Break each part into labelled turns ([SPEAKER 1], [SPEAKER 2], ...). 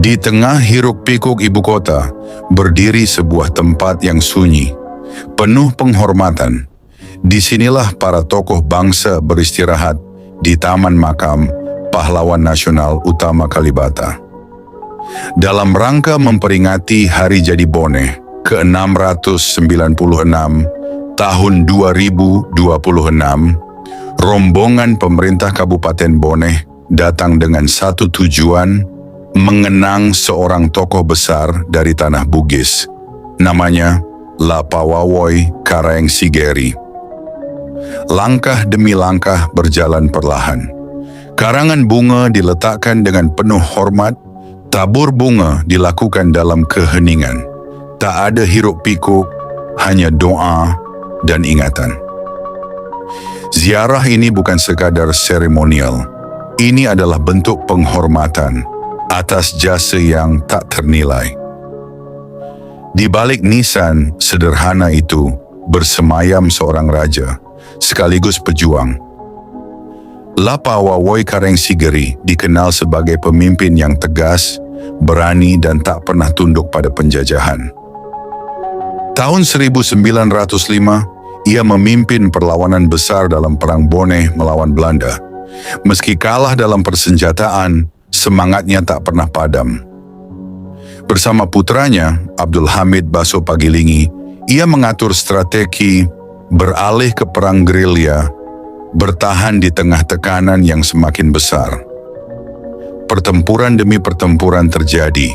[SPEAKER 1] Di tengah hiruk-pikuk ibu kota, berdiri sebuah tempat yang sunyi, penuh penghormatan. Disinilah para tokoh bangsa beristirahat di Taman Makam Pahlawan Nasional Utama Kalibata. Dalam rangka memperingati Hari Jadi Bone ke-696 tahun 2026, rombongan pemerintah Kabupaten Bone datang dengan satu tujuan, mengenang seorang tokoh besar dari tanah Bugis. Namanya Lapawawoy Karaeng Sigeri. Langkah demi langkah berjalan perlahan. Karangan bunga diletakkan dengan penuh hormat, tabur bunga dilakukan dalam keheningan. Tak ada hiruk-pikuk, hanya doa dan ingatan. Ziarah ini bukan sekadar seremonial. Ini adalah bentuk penghormatan atas jasa yang tak ternilai. Di balik nisan sederhana itu bersemayam seorang raja, sekaligus pejuang. Lapawawoy Karaeng Sigeri dikenal sebagai pemimpin yang tegas, berani dan tak pernah tunduk pada penjajahan. Tahun 1905, ia memimpin perlawanan besar dalam Perang Bone melawan Belanda. Meski kalah dalam persenjataan, semangatnya tak pernah padam. Bersama putranya, Abdul Hamid Baso Pagilingi, ia mengatur strategi beralih ke perang gerilya, bertahan di tengah tekanan yang semakin besar. Pertempuran demi pertempuran terjadi.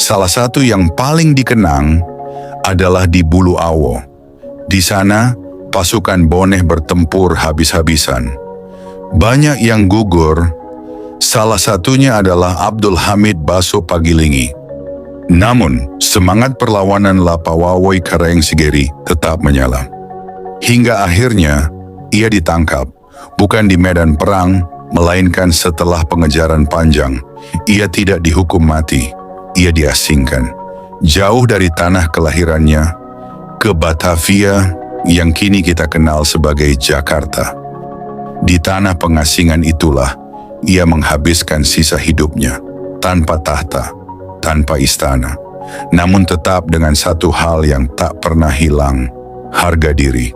[SPEAKER 1] Salah satu yang paling dikenang adalah di Bulu Awo. Di sana, pasukan Bone bertempur habis-habisan. Banyak yang gugur, salah satunya adalah Abdul Hamid Baso Pagilingi. Namun, semangat perlawanan Lapawawoy Karaeng Sigeri tetap menyala. Hingga akhirnya, ia ditangkap, bukan di medan perang, melainkan setelah pengejaran panjang. Ia tidak dihukum mati, ia diasingkan. Jauh dari tanah kelahirannya, ke Batavia yang kini kita kenal sebagai Jakarta. Di tanah pengasingan itulah, ia menghabiskan sisa hidupnya, tanpa tahta, tanpa istana, namun tetap dengan satu hal yang tak pernah hilang, harga diri.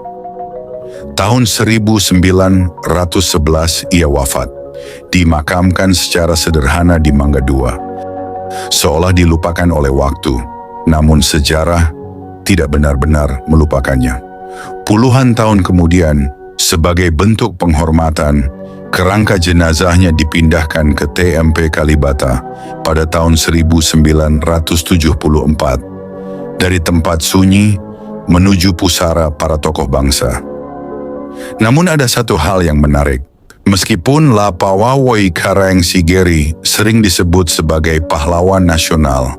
[SPEAKER 1] Tahun 1911 ia wafat, dimakamkan secara sederhana di Mangga II. Seolah dilupakan oleh waktu, namun sejarah tidak benar-benar melupakannya. Puluhan tahun kemudian, sebagai bentuk penghormatan, kerangka jenazahnya dipindahkan ke TMP Kalibata pada tahun 1974. Dari tempat sunyi menuju pusara para tokoh bangsa. Namun ada satu hal yang menarik. Meskipun Lapawawoy Karaeng Sigeri sering disebut sebagai pahlawan nasional,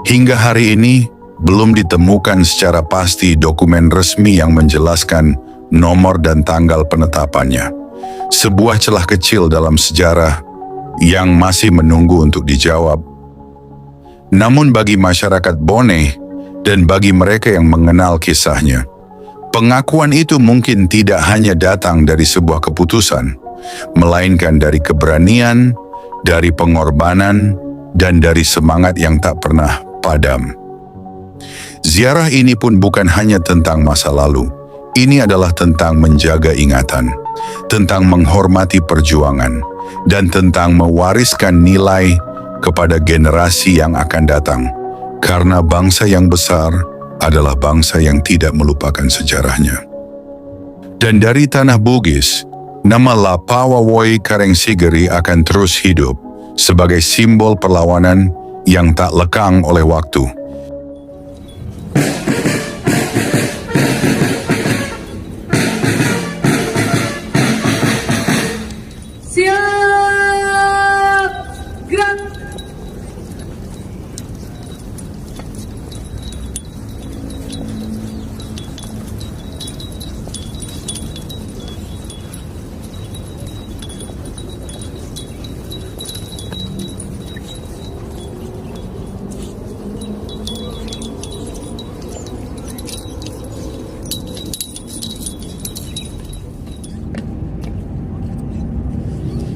[SPEAKER 1] hingga hari ini belum ditemukan secara pasti dokumen resmi yang menjelaskan nomor dan tanggal penetapannya. Sebuah celah kecil dalam sejarah yang masih menunggu untuk dijawab. Namun bagi masyarakat Bone dan bagi mereka yang mengenal kisahnya, pengakuan itu mungkin tidak hanya datang dari sebuah keputusan, melainkan dari keberanian, dari pengorbanan, dan dari semangat yang tak pernah padam. Ziarah ini pun bukan hanya tentang masa lalu. Ini adalah tentang menjaga ingatan, tentang menghormati perjuangan, dan tentang mewariskan nilai kepada generasi yang akan datang. Karena bangsa yang besar adalah bangsa yang tidak melupakan sejarahnya. Dan dari tanah Bugis, nama Lapawawoy Karaeng Sigeri akan terus hidup sebagai simbol perlawanan yang tak lekang oleh waktu.
[SPEAKER 2] Siap! Gerak!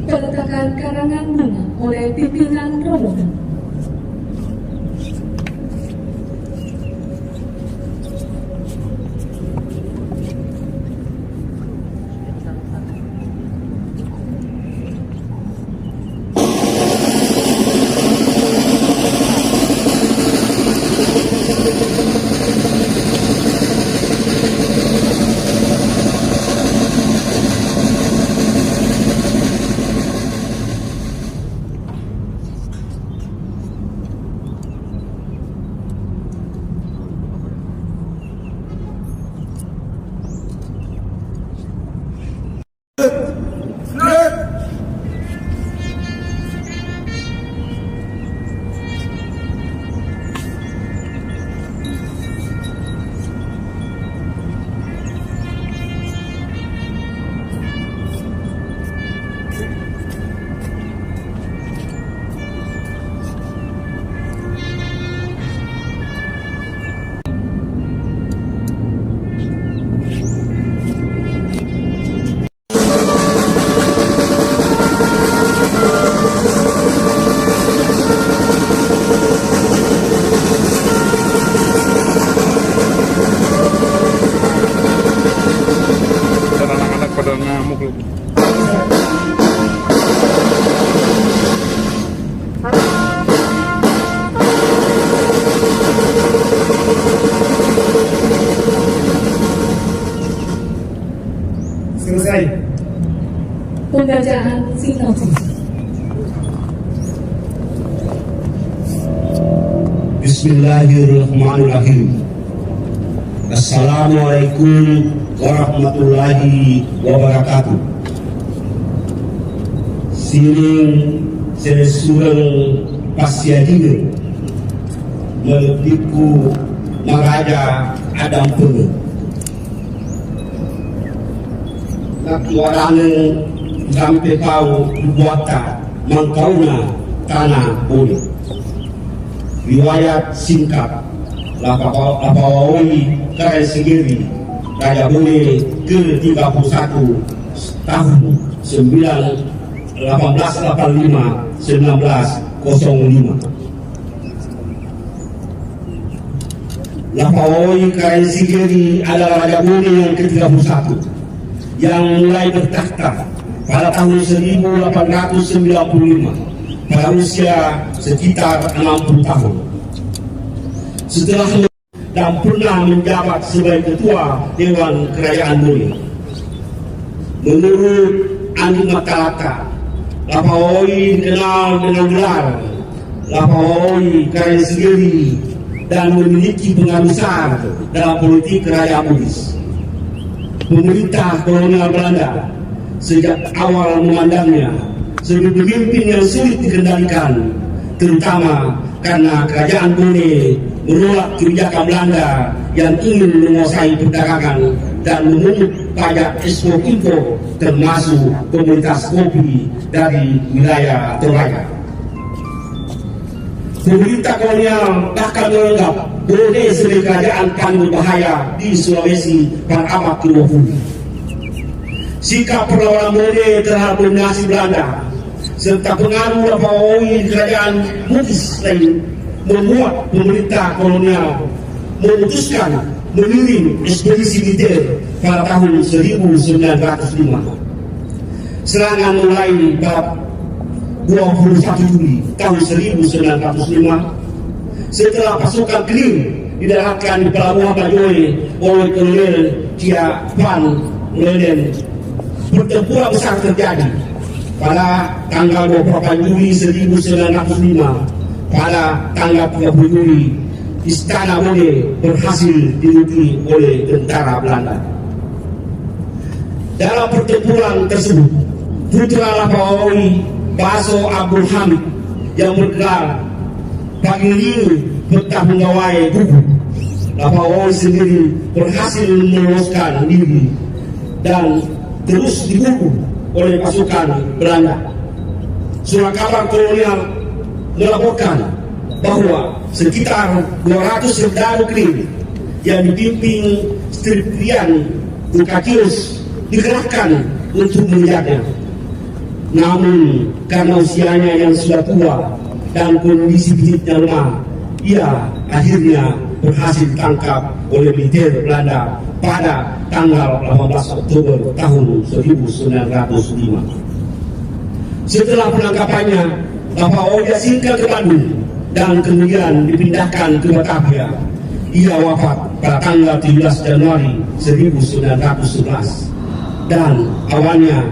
[SPEAKER 2] Peletakan karangan bunga oleh pimpinan rombongan.
[SPEAKER 3] Selesai.
[SPEAKER 2] Pembacaan sinopsis.
[SPEAKER 3] Bismillahirrahmanirrahim. Assalamualaikum warahmatullahi wabarakatuh. Siring sesurang pasyadina melebiku maraja Adam Pene. Naktuarane sampai kau buata mangkauna tanah boleh. Riwayat singkat Lapawoi Karai Segiri Raja Bone ke-31 tahun 1885 1905. Lapawoi Karai Segiri adalah Raja Bone yang ke-31 yang mulai bertakhta pada tahun 1895 pada usia sekitar 60 tahun. Setelah dan pernah menjabat sebagai ketua Dewan Kerajaan Bone. Menurut Andi Matalata, Lapawoi dikenal dengan gelar Lapawoi Karai Segiri dan memiliki pengaruh besar dalam politik kerajaan Bugis. Pemerintah kolonial Belanda sejak awal memandangnya sebagai pemimpin yang sulit dikendalikan, terutama karena kerajaan Bone menolak kebijakan Belanda yang ingin menguasai perdagangan dan memungut pajak ekspor impor termasuk komoditas kopi dari wilayah Toraja. Pemerintah kolonial bahkan menganggap Bone sebagai kerajaan paling berbahaya di Sulawesi pada abad ke-20. Sikap perlawanan Bone terhadap dominasi Belanda serta pengaruh Lapawoi di kerajaan Bugis lain membuat pemerintah kolonial memutuskan mengirim ekspedisi militer pada tahun 1905. Serangan mulai pada 21 Juli tahun 1905 setelah pasukan Krim didaratkan di pelabuhan Bajoe oleh Kolonel Chia Van Leden. Pertempuran besar terjadi pada tanggal 28 Juli 1905. Pada tanggal 30 Juli, Istana Bone berhasil diduduki oleh tentara Belanda. Dalam pertempuran tersebut, putra Lapawoi, Baso Abdul Hamid, yang bergelar Pagili Pegawai Gugu, Lapawoi sendiri berhasil meloloskan diri dan terus dibunuh oleh pasukan Belanda. Surat kabar kolonial melaporkan bahwa sekitar 200 serdadu Krim yang dipimpin Striprian Lukakius dikerahkan untuk menjaga. Namun karena usianya yang sudah tua dan kondisi fisiknya lemah, ia akhirnya berhasil ditangkap oleh militer Belanda pada tanggal 18 Oktober tahun 1905. Setelah penangkapannya, Lapawoi diasingkan ke Bandung dan kemudian dipindahkan ke Batavia. Ia wafat pada tanggal 17 Januari 1911 dan awalnya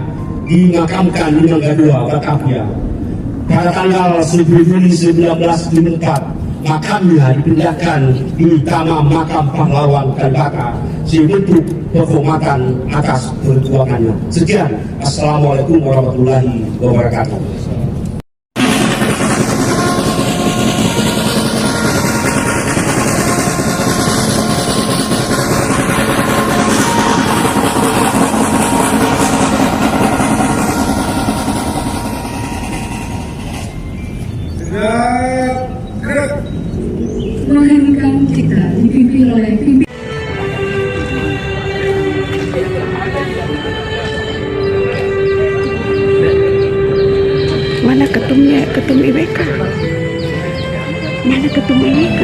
[SPEAKER 3] dimakamkan di Mangga II, Batavia. Pada tanggal 10 Juli 1954, makamnya dipindahkan di Taman Makam Pahlawan Kalibata sebagai bentuk penghormatan atas perjuangannya. Sekian, Assalamualaikum warahmatullahi wabarakatuh.
[SPEAKER 2] Melahirkan kita dipimpin oleh pimpinan.
[SPEAKER 4] Mana ketumnya, ketum IBK? Mana ketum IBK?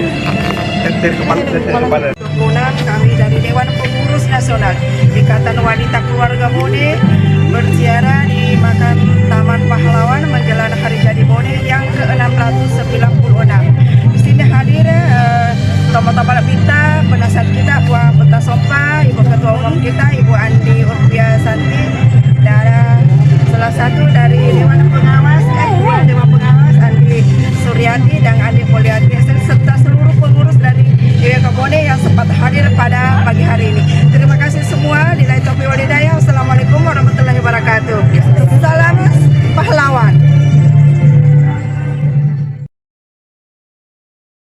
[SPEAKER 5] Dukungan kami dari Dewan Pengurus Nasional Ikatan Wanita Keluarga Bone berziarah di makam Taman Pahlawan menjelang Hari Jadi Bone yang ke-696. Di sini hadir tokoh-tokoh kita, penasihat kita, Puan Peta Sompa, Ibu Ketua Umum kita,